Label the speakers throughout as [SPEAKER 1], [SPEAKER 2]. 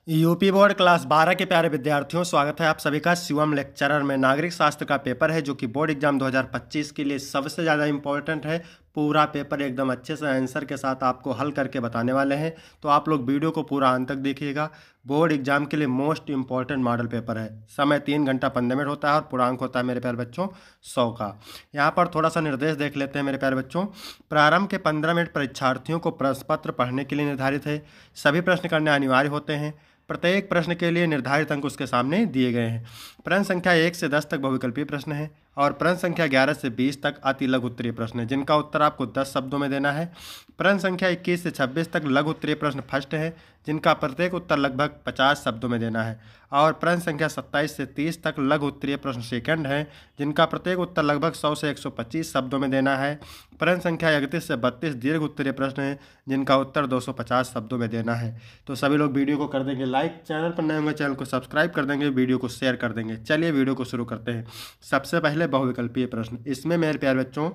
[SPEAKER 1] UP board class 12 के प्यारे विद्यार्थियों, स्वागत है आप सभी का शिवम लेक्चरर में। नागरिक शास्त्र का पेपर है जो कि बोर्ड एग्जाम 2025 के लिए सबसे ज़्यादा इंपॉर्टेंट है। पूरा पेपर एकदम अच्छे से आंसर के साथ आपको हल करके बताने वाले हैं, तो आप लोग वीडियो को पूरा अंत तक देखिएगा। बोर्ड एग्जाम के लिए मोस्ट इंपॉर्टेंट मॉडल पेपर है। समय 3 घंटा 15 मिनट होता है और पूर्णांक होता है मेरे प्यारे बच्चों 100 का। यहाँ पर थोड़ा सा निर्देश देख लेते हैं मेरे प्यारे बच्चों। प्रारंभ के 15 मिनट परीक्षार्थियों को प्रश्न पत्र पढ़ने के लिए निर्धारित है। सभी प्रश्न करने अनिवार्य होते हैं। प्रत्येक प्रश्न के लिए निर्धारित अंक उसके सामने दिए गए हैं। प्रश्न संख्या 1 से 10 तक बहुविकल्पीय प्रश्न है और प्रश्न संख्या 11 से 20 तक अति लघु उत्तरीय प्रश्न है, जिनका उत्तर आपको 10 शब्दों में देना है। प्रश्न संख्या 21 से 26 तक लघु उत्तरीय प्रश्न फर्स्ट है, जिनका प्रत्येक उत्तर लगभग 50 शब्दों में देना है। और प्रश्न संख्या 27 से 30 तक लघु उत्तरीय प्रश्न सेकंड है, जिनका प्रत्येक उत्तर लगभग 100 से 125 शब्दों में देना है। प्रश्न संख्या 31 से 32 दीर्घ उत्तरीय प्रश्न है, जिनका उत्तर 250 शब्दों में देना है। तो सभी लोग वीडियो को कर देंगे लाइक, चैनल पर नए होंगे चैनल को सब्सक्राइब कर देंगे, वीडियो को शेयर कर देंगे। चलिए वीडियो को शुरू करते हैं। सबसे पहले बहुविकल्पीय प्रश्न, इसमें मेरे प्यारे बच्चों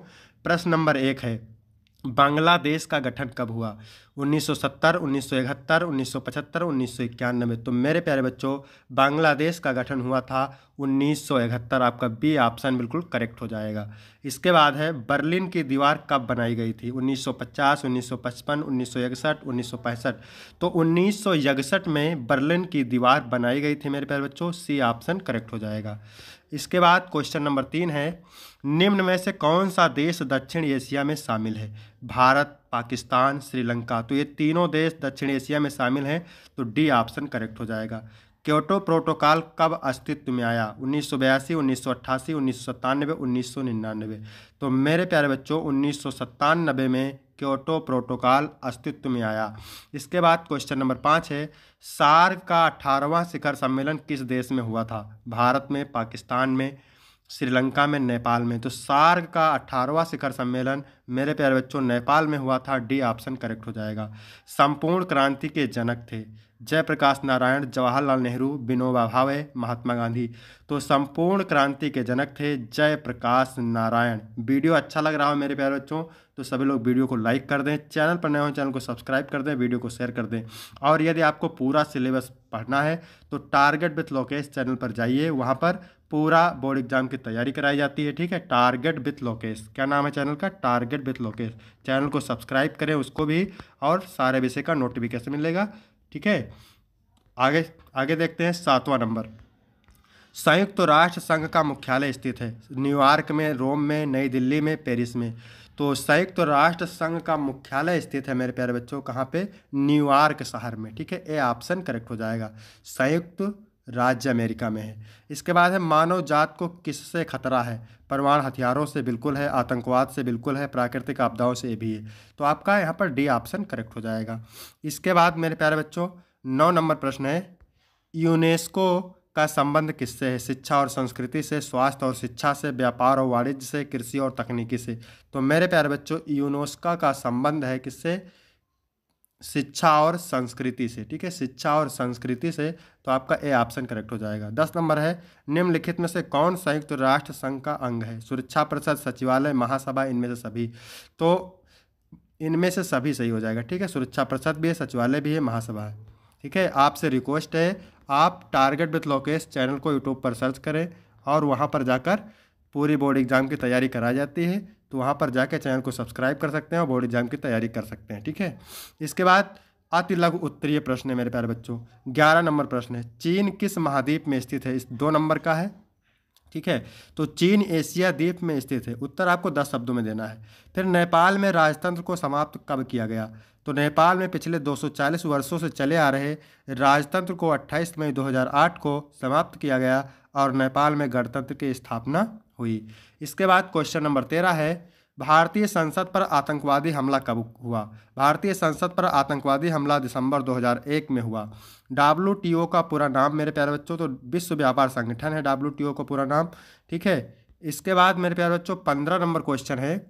[SPEAKER 1] प्रश्न नंबर 1 है, बांग्लादेश का गठन कब हुआ? 1970, 1971, 1975, 1991। तो मेरे प्यारे बच्चों बांग्लादेश का गठन हुआ था 1971। आपका बी ऑप्शन बिल्कुल करेक्ट हो जाएगा। इसके बाद है बर्लिन की दीवार कब बनाई गई थी? 1950, 1955, 1961, 1965। तो 1961 में बर्लिन की दीवार बनाई गई थी मेरे प्यारे बच्चों। सी ऑप्शन करेक्ट हो जाएगा। इसके बाद क्वेश्चन नंबर 3 है, निम्न में से कौन सा देश दक्षिण एशिया में शामिल है? भारत, पाकिस्तान, श्रीलंका। तो ये तीनों देश दक्षिण एशिया में शामिल हैं, तो डी ऑप्शन करेक्ट हो जाएगा। क्योटो प्रोटोकॉल कब अस्तित्व में आया? 1982, 1988, 1997, 1999। तो मेरे प्यारे बच्चों 1997 में क्योटो प्रोटोकॉल अस्तित्व में आया। इसके बाद क्वेश्चन नंबर 5 है, सार्क का 18वां शिखर सम्मेलन किस देश में हुआ था? भारत में, पाकिस्तान में, श्रीलंका में, नेपाल में। तो सार्क का 18वां शिखर सम्मेलन मेरे प्यारे बच्चों नेपाल में हुआ था। डी ऑप्शन करेक्ट हो जाएगा। संपूर्ण क्रांति के जनक थे जयप्रकाश नारायण, जवाहरलाल नेहरू, विनोबा भावे, महात्मा गांधी। तो संपूर्ण क्रांति के जनक थे जयप्रकाश नारायण। वीडियो अच्छा लग रहा हो मेरे प्यारे बच्चों तो सभी लोग वीडियो को लाइक कर दें, चैनल पर नए हो चैनल को सब्सक्राइब कर दें, वीडियो को शेयर कर दें। और यदि आपको पूरा सिलेबस पढ़ना है तो टारगेट विथ लोकेश चैनल पर जाइए, वहाँ पर पूरा बोर्ड एग्जाम की तैयारी कराई जाती है। ठीक है, टारगेट विथ लोकेश, क्या नाम है चैनल का? Target with Lokesh. चैनल को सब्सक्राइब करें उसको भी, और सारे विषय का नोटिफिकेशन मिलेगा। ठीक है, आगे आगे देखते हैं 7वां नंबर। संयुक्त राष्ट्र संघ का मुख्यालय स्थित है न्यूयॉर्क में, रोम में, नई दिल्ली में, पेरिस में। तो संयुक्त राष्ट्र संघ का मुख्यालय स्थित है मेरे प्यारे बच्चों कहाँ पे? न्यूयॉर्क शहर में। ठीक है, ए ऑप्शन करेक्ट हो जाएगा। संयुक्त राज्य अमेरिका में है। इसके बाद है, मानव जात को किससे खतरा है? परमाणु हथियारों से बिल्कुल है, आतंकवाद से बिल्कुल है, प्राकृतिक आपदाओं से भी है। तो आपका यहाँ पर डी ऑप्शन करेक्ट हो जाएगा। इसके बाद मेरे प्यारे बच्चों 9 नंबर प्रश्न है, यूनेस्को का संबंध किससे है? शिक्षा और संस्कृति से, स्वास्थ्य और शिक्षा से, व्यापार और वाणिज्य से, कृषि और तकनीकी से। तो मेरे प्यारे बच्चों यूनेस्को का संबंध है किससे? शिक्षा और संस्कृति से। ठीक है, शिक्षा और संस्कृति से। तो आपका ए ऑप्शन करेक्ट हो जाएगा। 10 नंबर है, निम्नलिखित में से कौन संयुक्त राष्ट्र संघ का अंग है? सुरक्षा परिषद, सचिवालय, महासभा, इनमें से सभी। तो इनमें से सभी सही हो जाएगा। ठीक है, सुरक्षा परिषद भी है, सचिवालय भी है, महासभा है। ठीक है, आपसे रिक्वेस्ट है आप टारगेट विथ लोकेश चैनल को यूट्यूब पर सर्च करें और वहाँ पर जाकर पूरी बोर्ड एग्जाम की तैयारी कराई जाती है, तो वहाँ पर जाकर चैनल को सब्सक्राइब कर सकते हैं और बोर्ड एग्जाम की तैयारी कर सकते हैं। ठीक है, इसके बाद अति लघु उत्तरीय प्रश्न है मेरे प्यारे बच्चों। 11 नंबर प्रश्न है, चीन किस महाद्वीप में स्थित है? इस 2 नंबर का है। ठीक है, तो चीन एशिया द्वीप में स्थित है। उत्तर आपको 10 शब्दों में देना है। फिर नेपाल में राजतंत्र को समाप्त कब किया गया? तो नेपाल में पिछले 240 वर्षों से चले आ रहे राजतंत्र को 28 मई 2008 को समाप्त किया गया और नेपाल में गणतंत्र की स्थापना हुई। इसके बाद क्वेश्चन नंबर 13 है, भारतीय संसद पर आतंकवादी हमला कब हुआ? भारतीय संसद पर आतंकवादी हमला दिसंबर 2001 में हुआ। WTO का पूरा नाम मेरे प्यारे बच्चों, तो विश्व व्यापार संगठन है WTO का पूरा नाम। ठीक है, इसके बाद मेरे प्यारे बच्चों 15 नंबर क्वेश्चन है,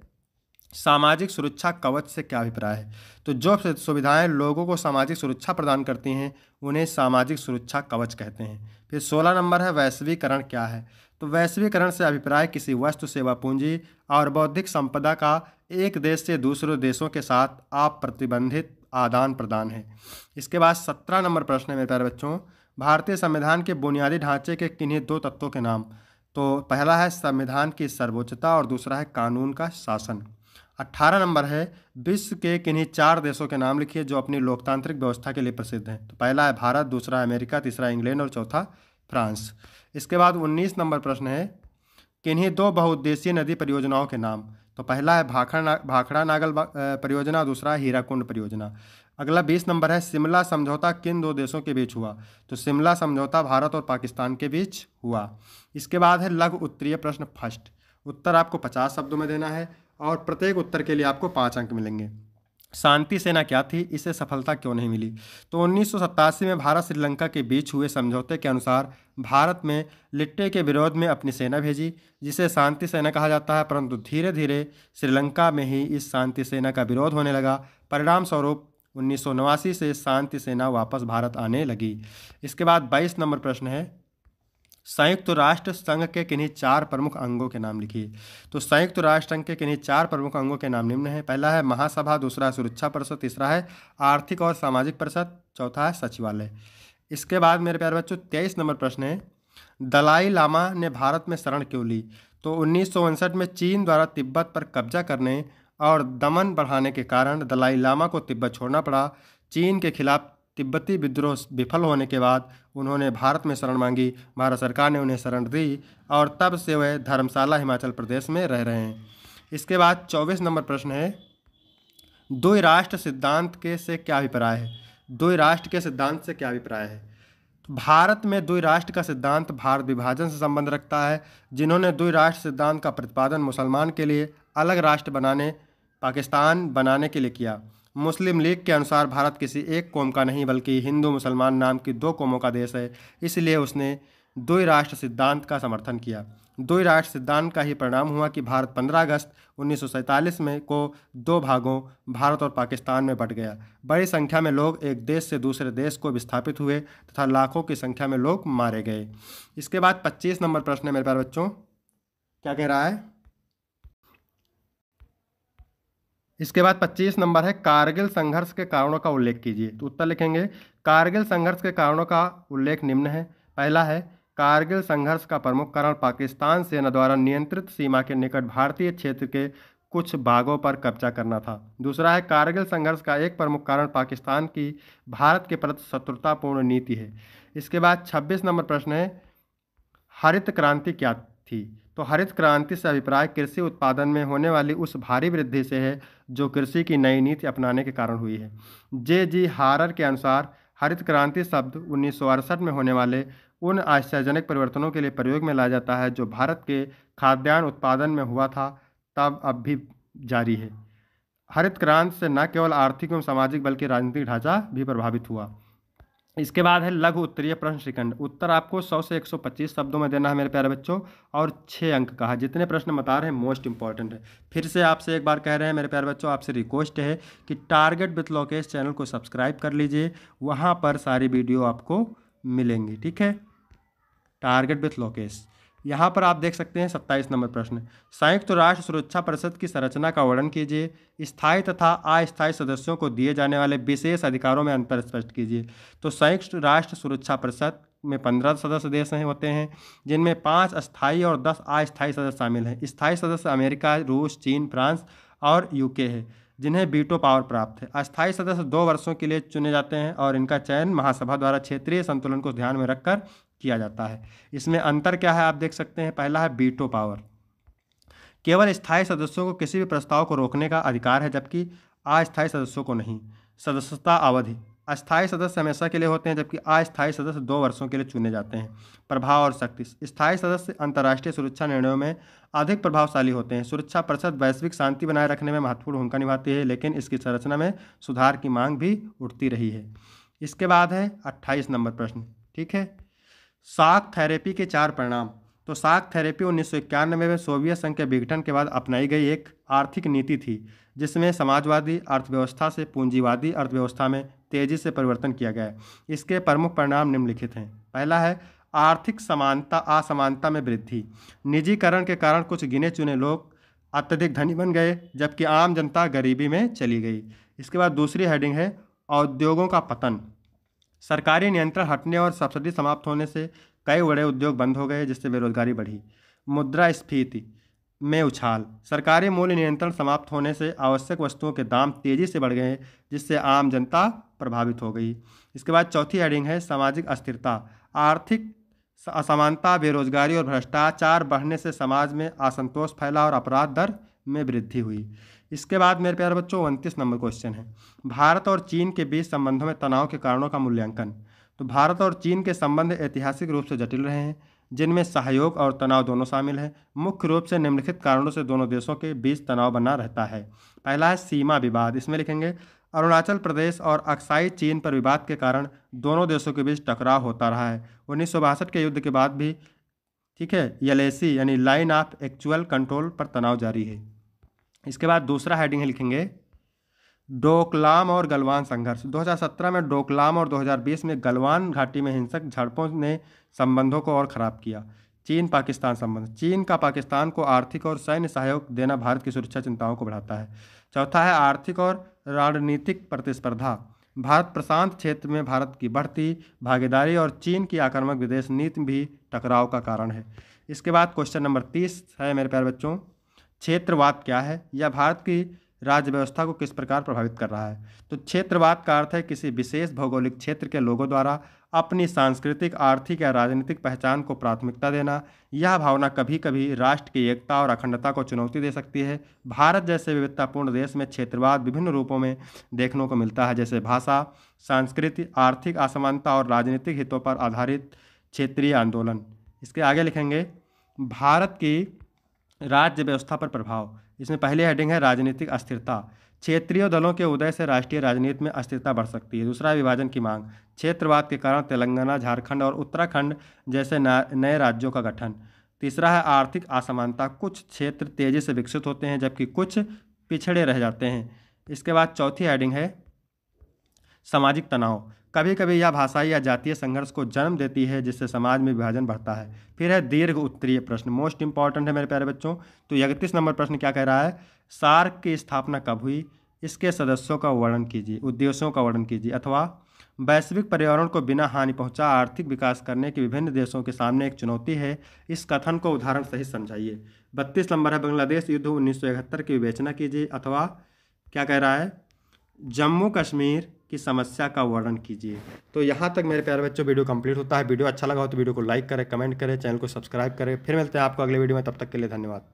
[SPEAKER 1] सामाजिक सुरक्षा कवच से क्या अभिप्राय है? तो जो सुविधाएं लोगों को सामाजिक सुरक्षा प्रदान करती हैं उन्हें सामाजिक सुरक्षा कवच कहते हैं। फिर 16 नंबर है, वैश्वीकरण क्या है? तो वैश्वीकरण से अभिप्राय किसी वस्तु, सेवा, पूंजी और बौद्धिक संपदा का एक देश से दूसरे देशों के साथ अप्रतिबंधित आदान प्रदान है। इसके बाद 17 नंबर प्रश्न है मेरे प्यारे बच्चों, भारतीय संविधान के बुनियादी ढांचे के किन्हीं दो तत्वों के नाम। तो पहला है संविधान की सर्वोच्चता और दूसरा है कानून का शासन। 18 नंबर है, विश्व के किन्हीं 4 देशों के नाम लिखिए जो अपनी लोकतांत्रिक व्यवस्था के लिए प्रसिद्ध हैं। तो पहला है भारत, दूसरा है अमेरिका, तीसरा इंग्लैंड और चौथा फ्रांस। इसके बाद 19 नंबर प्रश्न है, किन्हीं दो बहुउद्देशीय नदी परियोजनाओं के नाम। तो पहला है भाखड़ा नागल परियोजना, दूसरा है हीराकुंड परियोजना। अगला 20 नंबर है, शिमला समझौता किन दो देशों के बीच हुआ। तो शिमला समझौता भारत और पाकिस्तान के बीच हुआ। इसके बाद है लघु उत्तरीय प्रश्न फर्स्ट। उत्तर आपको 50 शब्दों में देना है और प्रत्येक उत्तर के लिए आपको 5 अंक मिलेंगे। शांति सेना क्या थी, इसे सफलता क्यों नहीं मिली। तो 1987 में भारत श्रीलंका के बीच हुए समझौते के अनुसार भारत में लिट्टे के विरोध में अपनी सेना भेजी, जिसे शांति सेना कहा जाता है, परंतु धीरे धीरे श्रीलंका में ही इस शांति सेना का विरोध होने लगा। परिणाम स्वरूप 1989 से शांति सेना वापस भारत आने लगी। इसके बाद 22 नंबर प्रश्न है, संयुक्त राष्ट्र संघ के किन्हीं 4 प्रमुख अंगों के नाम लिखिए। तो संयुक्त राष्ट्र संघ के किन्हीं 4 प्रमुख अंगों के नाम निम्न हैं। पहला है महासभा, दूसरा है सुरक्षा परिषद, तीसरा है आर्थिक और सामाजिक परिषद, चौथा है सचिवालय। इसके बाद मेरे प्यारे बच्चों 23 नंबर प्रश्न है, दलाई लामा ने भारत में शरण क्यों ली। तो 1959 में चीन द्वारा तिब्बत पर कब्जा करने और दमन बढ़ाने के कारण दलाई लामा को तिब्बत छोड़ना पड़ा। चीन के खिलाफ तिब्बती विद्रोह विफल होने के बाद उन्होंने भारत में शरण मांगी। भारत सरकार ने उन्हें शरण दी और तब से वह धर्मशाला हिमाचल प्रदेश में रह रहे हैं। इसके बाद 24 नंबर प्रश्न है, द्वि राष्ट्र सिद्धांत के से क्या अभिप्राय है। द्वि राष्ट्र के सिद्धांत से क्या अभिप्राय है। भारत में द्वि राष्ट्र का सिद्धांत भारत विभाजन से संबंध रखता है। जिन्होंने द्वि राष्ट्र सिद्धांत का प्रतिपादन मुसलमान के लिए अलग राष्ट्र बनाने, पाकिस्तान बनाने के लिए किया। मुस्लिम लीग के अनुसार भारत किसी एक कौम का नहीं बल्कि हिंदू मुसलमान नाम की 2 कौमों का देश है, इसलिए उसने द्वि राष्ट्र सिद्धांत का समर्थन किया। द्वि राष्ट्र सिद्धांत का ही परिणाम हुआ कि भारत 15 अगस्त 1947 में को 2 भागों भारत और पाकिस्तान में बंट गया। बड़ी संख्या में लोग एक देश से दूसरे देश को विस्थापित हुए तथा लाखों की संख्या में लोग मारे गए। इसके बाद 25 नंबर प्रश्न है मेरे प्यारे बच्चों, क्या कह रहा है। इसके बाद 25 नंबर है, कारगिल संघर्ष के कारणों का उल्लेख कीजिए। तो उत्तर लिखेंगे, कारगिल संघर्ष के कारणों का उल्लेख निम्न है। पहला है, कारगिल संघर्ष का प्रमुख कारण पाकिस्तान सेना द्वारा नियंत्रित सीमा के निकट भारतीय क्षेत्र के कुछ भागों पर कब्जा करना था। दूसरा है, कारगिल संघर्ष का एक प्रमुख कारण पाकिस्तान की भारत के प्रति शत्रुतापूर्ण नीति है। इसके बाद 26 नंबर प्रश्न है, हरित क्रांति क्या थी। तो हरित क्रांति से अभिप्राय कृषि उत्पादन में होने वाली उस भारी वृद्धि से है जो कृषि की नई नीति अपनाने के कारण हुई है। जे हारर के अनुसार हरित क्रांति शब्द 1968 में होने वाले उन आश्चर्यजनक परिवर्तनों के लिए प्रयोग में लाया जाता है जो भारत के खाद्यान्न उत्पादन में हुआ था तब अब भी जारी है। हरित क्रांति से न केवल आर्थिक एवं सामाजिक बल्कि राजनीतिक ढांचा भी प्रभावित हुआ। इसके बाद है लघु उत्तरीय प्रश्न श्रीखंड। उत्तर आपको 100 से 125 शब्दों में देना है मेरे प्यारे बच्चों और 6 अंक का है। जितने प्रश्न बता रहे हैं मोस्ट इंपॉर्टेंट है। फिर से आपसे एक बार कह रहे हैं मेरे प्यारे बच्चों, आपसे रिक्वेस्ट है कि टारगेट विथ लोकेश चैनल को सब्सक्राइब कर लीजिए, वहाँ पर सारी वीडियो आपको मिलेंगी। ठीक है, टारगेट विथ लोकेश। यहाँ पर आप देख सकते हैं 27 नंबर प्रश्न, संयुक्त राष्ट्र सुरक्षा परिषद की संरचना का वर्णन कीजिए। स्थायी तथा अस्थायी सदस्यों को दिए जाने वाले विशेष अधिकारों में अंतर स्पष्ट कीजिए। तो संयुक्त राष्ट्र सुरक्षा परिषद में 15 सदस्य देश होते हैं, जिनमें 5 अस्थायी और 10 अस्थायी सदस्य शामिल हैं। स्थायी सदस्य अमेरिका, रूस, चीन, फ्रांस और यूके है, जिन्हें वीटो पावर प्राप्त है। अस्थायी सदस्य 2 वर्षों के लिए चुने जाते हैं और इनका चयन महासभा द्वारा क्षेत्रीय संतुलन को ध्यान में रखकर किया जाता है। इसमें अंतर क्या है आप देख सकते हैं। पहला है वीटो पावर, केवल स्थायी सदस्यों को किसी भी प्रस्ताव को रोकने का अधिकार है, जबकि अस्थायी सदस्यों को नहीं। सदस्यता अवधि, अस्थायी सदस्य हमेशा के लिए होते हैं जबकि अस्थायी सदस्य 2 वर्षों के लिए चुने जाते हैं। प्रभाव और शक्ति, स्थायी सदस्य अंतर्राष्ट्रीय सुरक्षा निर्णयों में अधिक प्रभावशाली होते हैं। सुरक्षा परिषद वैश्विक शांति बनाए रखने में महत्वपूर्ण भूमिका निभाती है, लेकिन इसकी संरचना में सुधार की मांग भी उठती रही है। इसके बाद है 28 नंबर प्रश्न। ठीक है, शॉक थेरेपी के 4 परिणाम। तो शॉक थेरेपी 1991 में सोवियत संघ के विघटन के बाद अपनाई गई एक आर्थिक नीति थी, जिसमें समाजवादी अर्थव्यवस्था से पूंजीवादी अर्थव्यवस्था में तेजी से परिवर्तन किया गया। इसके प्रमुख परिणाम निम्नलिखित हैं। पहला है आर्थिक असमानता में वृद्धि। निजीकरण के कारण कुछ गिने चुने लोग अत्यधिक धनी बन गए, जबकि आम जनता गरीबी में चली गई। इसके बाद दूसरी हेडिंग है उद्योगों का पतन। सरकारी नियंत्रण हटने और सब्सिडी समाप्त होने से कई बड़े उद्योग बंद हो गए, जिससे बेरोजगारी बढ़ी। मुद्रास्फीति में उछाल। सरकारी मूल्य नियंत्रण समाप्त होने से आवश्यक वस्तुओं के दाम तेजी से बढ़ गए, जिससे आम जनता प्रभावित हो गई। इसके बाद चौथी हेडिंग है सामाजिक अस्थिरता। आर्थिक असमानता, बेरोजगारी और भ्रष्टाचार बढ़ने से समाज में असंतोष फैला और अपराध दर में वृद्धि हुई। इसके बाद मेरे प्यारे बच्चों 29 नंबर क्वेश्चन है भारत और चीन के बीच संबंधों में तनाव के कारणों का मूल्यांकन। तो भारत और चीन के संबंध ऐतिहासिक रूप से जटिल रहे हैं, जिनमें सहयोग और तनाव दोनों शामिल हैं। मुख्य रूप से निम्नलिखित कारणों से दोनों देशों के बीच तनाव बना रहता है। पहला है सीमा विवाद। इसमें लिखेंगे अरुणाचल प्रदेश और अक्साई चीन पर विवाद के कारण दोनों देशों के बीच टकराव होता रहा है। 1962 के युद्ध के बाद भी, ठीक है, एलएसी यानी लाइन ऑफ एक्चुअल कंट्रोल पर तनाव जारी है। इसके बाद दूसरा हेडिंग है लिखेंगे डोकलाम और गलवान संघर्ष। 2017 में डोकलाम और 2020 में गलवान घाटी में हिंसक झड़पों ने संबंधों को और खराब किया। चीन पाकिस्तान संबंध। चीन का पाकिस्तान को आर्थिक और सैन्य सहयोग देना भारत की सुरक्षा चिंताओं को बढ़ाता है। चौथा है आर्थिक और रणनीतिक प्रतिस्पर्धा। भारत प्रशांत क्षेत्र में भारत की बढ़ती भागीदारी और चीन की आक्रामक विदेश नीति भी टकराव का कारण है। इसके बाद क्वेश्चन नंबर 30 है मेरे प्यारे बच्चों, क्षेत्रवाद क्या है? यह भारत की राज्य व्यवस्था को किस प्रकार प्रभावित कर रहा है? तो क्षेत्रवाद का अर्थ है किसी विशेष भौगोलिक क्षेत्र के लोगों द्वारा अपनी सांस्कृतिक, आर्थिक या राजनीतिक पहचान को प्राथमिकता देना। यह भावना कभी कभी राष्ट्र की एकता और अखंडता को चुनौती दे सकती है। भारत जैसे विविधतापूर्ण देश में क्षेत्रवाद विभिन्न रूपों में देखने को मिलता है, जैसे भाषा, संस्कृति, आर्थिक असमानता और राजनीतिक हितों पर आधारित क्षेत्रीय आंदोलन। इसके आगे लिखेंगे भारत की राज्य व्यवस्था पर प्रभाव। इसमें पहली हेडिंग है राजनीतिक अस्थिरता। क्षेत्रीय दलों के उदय से राष्ट्रीय राजनीति में अस्थिरता बढ़ सकती है। दूसरा है विभाजन की मांग। क्षेत्रवाद के कारण तेलंगाना, झारखंड और उत्तराखंड जैसे नए राज्यों का गठन। तीसरा है आर्थिक असमानता। कुछ क्षेत्र तेजी से विकसित होते हैं जबकि कुछ पिछड़े रह जाते हैं। इसके बाद चौथी हेडिंग है सामाजिक तनाव। कभी कभी यह भाषाई या जातीय संघर्ष को जन्म देती है, जिससे समाज में विभाजन बढ़ता है। फिर है दीर्घ उत्तरीय प्रश्न, मोस्ट इंपॉर्टेंट है मेरे प्यारे बच्चों। तो 31 नंबर प्रश्न क्या कह रहा है? सार्क की स्थापना कब हुई? इसके सदस्यों का वर्णन कीजिए, उद्देश्यों का वर्णन कीजिए। अथवा वैश्विक पर्यावरण को बिना हानि पहुंचा आर्थिक विकास करने की विभिन्न देशों के सामने एक चुनौती है, इस कथन को उदाहरण सहित समझाइए। 32 नंबर है बांग्लादेश युद्ध 1971 की विवेचना कीजिए। अथवा क्या कह रहा है? जम्मू कश्मीर की समस्या का वर्णन कीजिए। तो यहाँ तक मेरे प्यारे बच्चों वीडियो कंप्लीट होता है। वीडियो अच्छा लगा हो तो वीडियो को लाइक करें, कमेंट करें, चैनल को सब्सक्राइब करें। फिर मिलते हैं आपको अगले वीडियो में, तब तक के लिए धन्यवाद।